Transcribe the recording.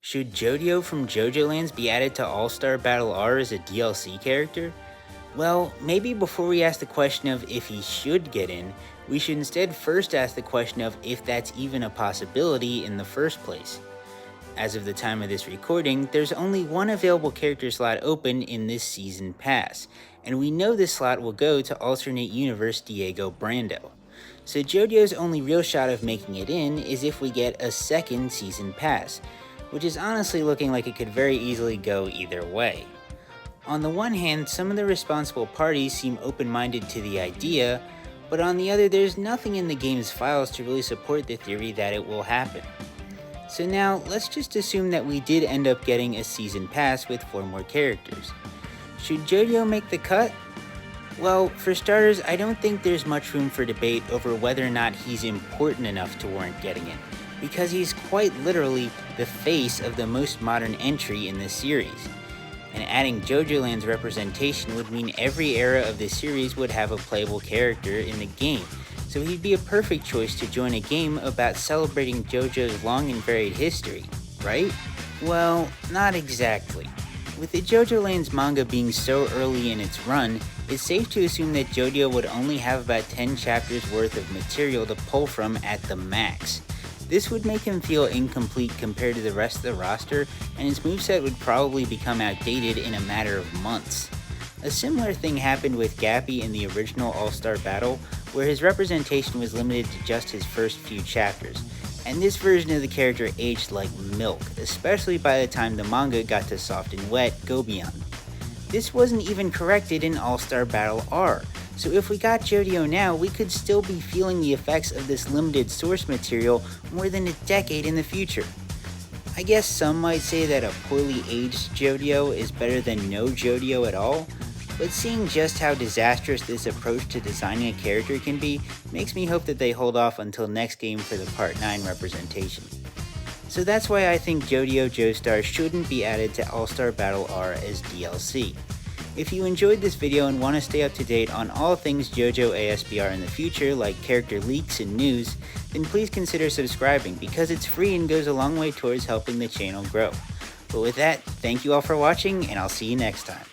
Should Jodio from JoJoLands be added to All-Star Battle R as a DLC character? Well, maybe before we ask the question of if he should get in, we should instead first ask the question of if that's even a possibility in the first place. As of the time of this recording, there's only one available character slot open in this season pass, and we know this slot will go to alternate universe Diego Brando. So Jodio's only real shot of making it in is if we get a second season pass, which is honestly looking like it could very easily go either way. On the one hand, some of the responsible parties seem open-minded to the idea, but on the other, there's nothing in the game's files to really support the theory that it will happen. So now, let's just assume that we did end up getting a season pass with 4 more characters. Should Jodio make the cut? Well, for starters, I don't think there's much room for debate over whether or not he's important enough to warrant getting in, because he's quite literally the face of the most modern entry in this series. And adding JoJoLands representation would mean every era of this series would have a playable character in the game, so he'd be a perfect choice to join a game about celebrating JoJo's long and varied history, right? Well, not exactly. With the JoJoLands manga being so early in its run, it's safe to assume that Jodio would only have about 10 chapters worth of material to pull from at the max. This would make him feel incomplete compared to the rest of the roster, and his moveset would probably become outdated in a matter of months. A similar thing happened with Gappy in the original All-Star Battle, where his representation was limited to just his first few chapters, and this version of the character aged like milk, especially by the time the manga got to Soft and Wet Go Beyond. This wasn't even corrected in All-Star Battle R, so if we got Jodio now, we could still be feeling the effects of this limited source material more than a decade in the future. I guess some might say that a poorly aged Jodio is better than no Jodio at all, but seeing just how disastrous this approach to designing a character can be makes me hope that they hold off until next game for the Part 9 representation. So that's why I think Jodio Joestar shouldn't be added to All-Star Battle R as DLC. If you enjoyed this video and want to stay up to date on all things JoJo ASBR in the future, like character leaks and news, then please consider subscribing because it's free and goes a long way towards helping the channel grow. But with that, thank you all for watching, and I'll see you next time.